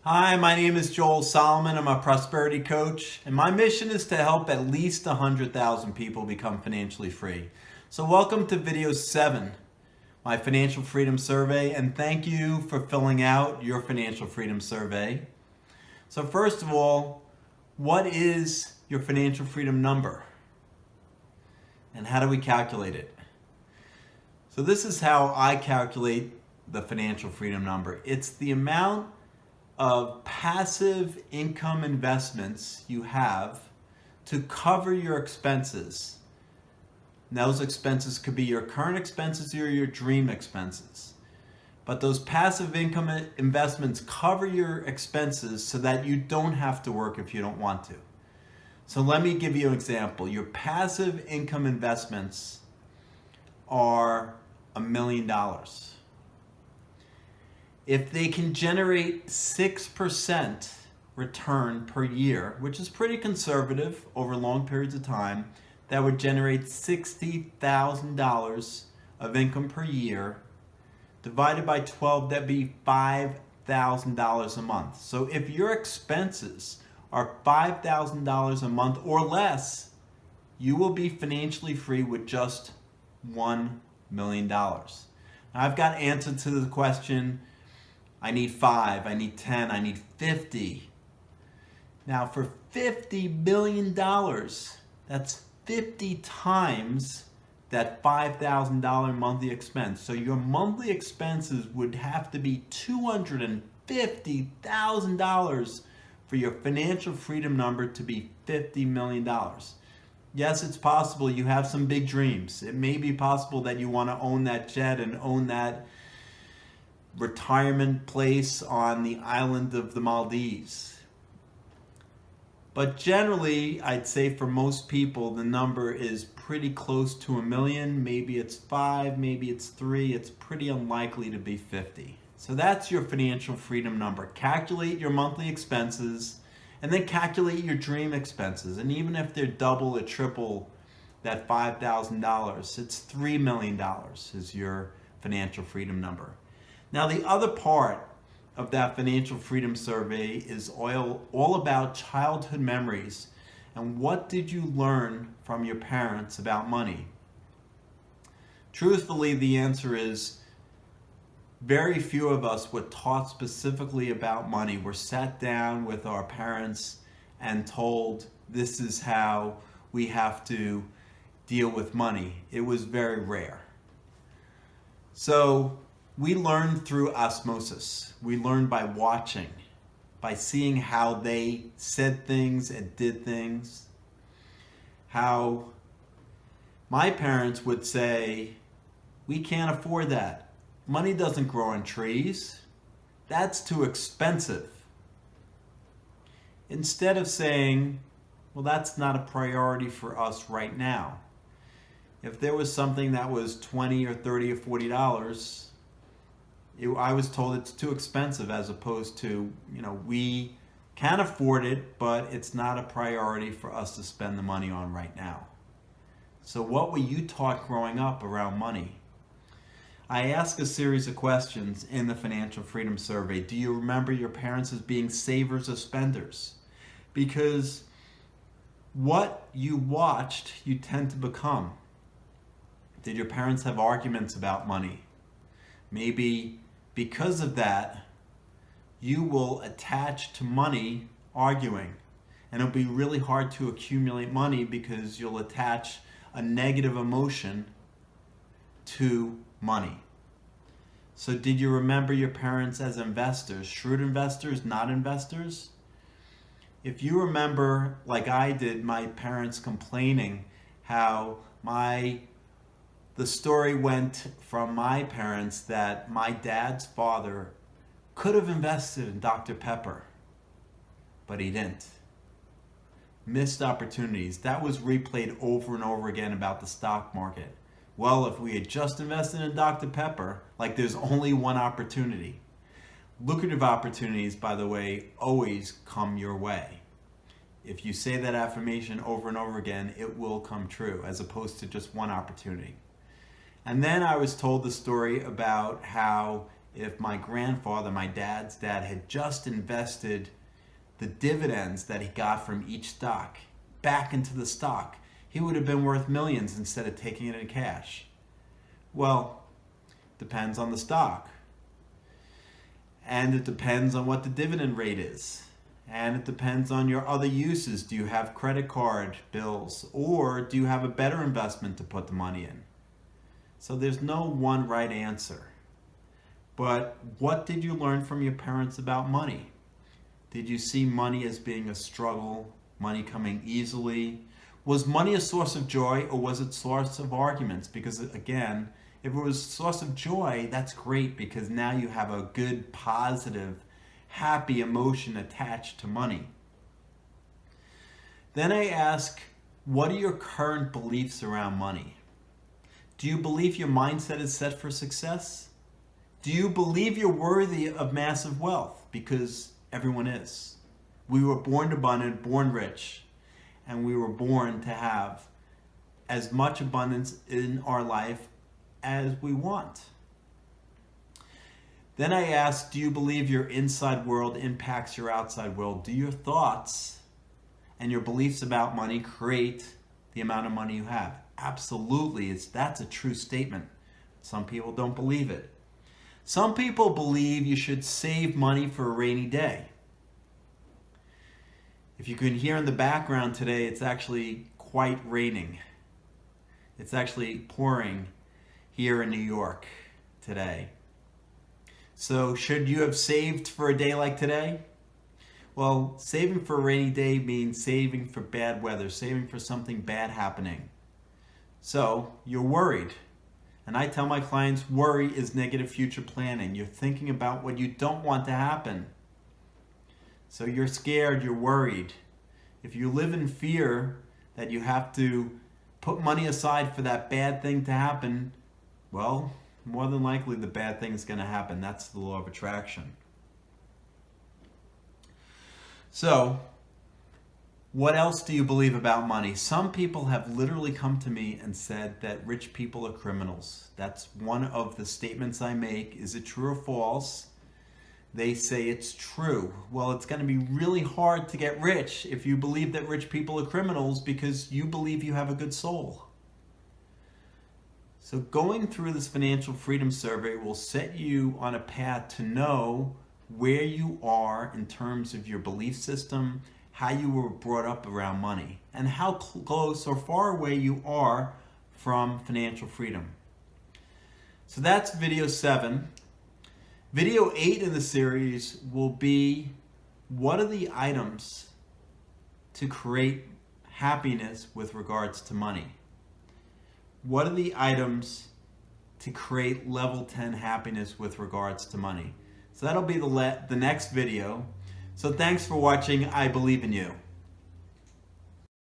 Hi, my name is Joel Solomon. I'm a prosperity coach, and my mission is to help at least 100,000 people become financially free. So, welcome to video 7, my financial freedom survey, and thank you for filling out your financial freedom survey. So, first of all, what is your financial freedom number? And how do we calculate it? So, this is how I calculate the financial freedom number. It's the amount of passive income investments you have to cover your expenses. And those expenses could be your current expenses or your dream expenses. But those passive income investments cover your expenses so that you don't have to work if you don't want to. So let me give you an example. Your passive income investments are $1 million. If they can generate 6% return per year, which is pretty conservative over long periods of time, that would generate $60,000 of income per year. Divided by 12, that'd be $5,000 a month. So if your expenses are $5,000 a month or less, you will be financially free with just $1 million. Now, I've got answer to the question, I need 5, I need 10, I need 50. Now for $50 million, that's 50 times that $5,000 monthly expense. So your monthly expenses would have to be $250,000 for your financial freedom number to be $50 million. Yes, it's possible you have some big dreams. It may be possible that you want to own that jet and own that retirement place on the island of the Maldives. But generally, I'd say for most people, the number is pretty close to $1 million. Maybe it's 5, maybe it's 3. It's pretty unlikely to be 50. So that's your financial freedom number. Calculate your monthly expenses and then calculate your dream expenses. And even if they're double or triple that $5,000, it's $3 million is your financial freedom number. Now, the other part of that financial freedom survey is all about childhood memories and what did you learn from your parents about money? Truthfully, the answer is very few of us were taught specifically about money. We're sat down with our parents and told this is how we have to deal with money. It was very rare. So we learn through osmosis. We learn by watching, by seeing how they said things and did things. How my parents would say, we can't afford that. Money doesn't grow on trees. That's too expensive. Instead of saying, well, that's not a priority for us right now. If there was something that was $20 or $30 or $40, I was told it's too expensive, as opposed to, we can afford it, but it's not a priority for us to spend the money on right now. So what were you taught growing up around money? I ask a series of questions in the Financial Freedom Survey. Do you remember your parents as being savers or spenders? Because what you watched, you tend to become. Did your parents have arguments about money? Maybe because of that, you will attach to money arguing. And it'll be really hard to accumulate money because you'll attach a negative emotion to money. So did you remember your parents as investors, shrewd investors, not investors? If you remember, like I did, my parents complaining how the story went from my parents that my dad's father could have invested in Dr. Pepper, but he didn't. Missed opportunities. That was replayed over and over again about the stock market. Well, if we had just invested in Dr. Pepper, like there's only one opportunity. Lucrative opportunities, by the way, always come your way. If you say that affirmation over and over again, it will come true, as opposed to just one opportunity. And then I was told the story about how if my grandfather, my dad's dad, had just invested the dividends that he got from each stock back into the stock, he would have been worth millions instead of taking it in cash. Well, depends on the stock. And it depends on what the dividend rate is. And it depends on your other uses. Do you have credit card bills, or do you have a better investment to put the money in? So there's no one right answer. But what did you learn from your parents about money? Did you see money as being a struggle, money coming easily? Was money a source of joy, or was it a source of arguments? Because again, if it was a source of joy, that's great, because now you have a good, positive, happy emotion attached to money. Then I ask, what are your current beliefs around money? Do you believe your mindset is set for success? Do you believe you're worthy of massive wealth? Because everyone is. We were born abundant, born rich, and we were born to have as much abundance in our life as we want. Then I ask, do you believe your inside world impacts your outside world? Do your thoughts and your beliefs about money create the amount of money you have? Absolutely, that's a true statement. Some people don't believe it. Some people believe you should save money for a rainy day. If you can hear in the background today, it's actually quite raining. It's actually pouring here in New York today. So should you have saved for a day like today? Well, saving for a rainy day means saving for bad weather, saving for something bad happening. So you're worried. And I tell my clients, worry is negative future planning. You're thinking about what you don't want to happen. So you're scared, you're worried. If you live in fear that you have to put money aside for that bad thing to happen, well, more than likely the bad thing is going to happen. That's the law of attraction. So, what else do you believe about money? Some people have literally come to me and said that rich people are criminals. That's one of the statements I make. Is it true or false? They say it's true. Well, it's going to be really hard to get rich if you believe that rich people are criminals because you believe you have a good soul. So going through this financial freedom survey will set you on a path to know where you are in terms of your belief system, how you were brought up around money, and how close or far away you are from financial freedom. So that's video 7. Video 8 in the series will be, what are the items to create happiness with regards to money? What are the items to create level 10 happiness with regards to money? So that'll be the next video. So thanks for watching. I believe in you.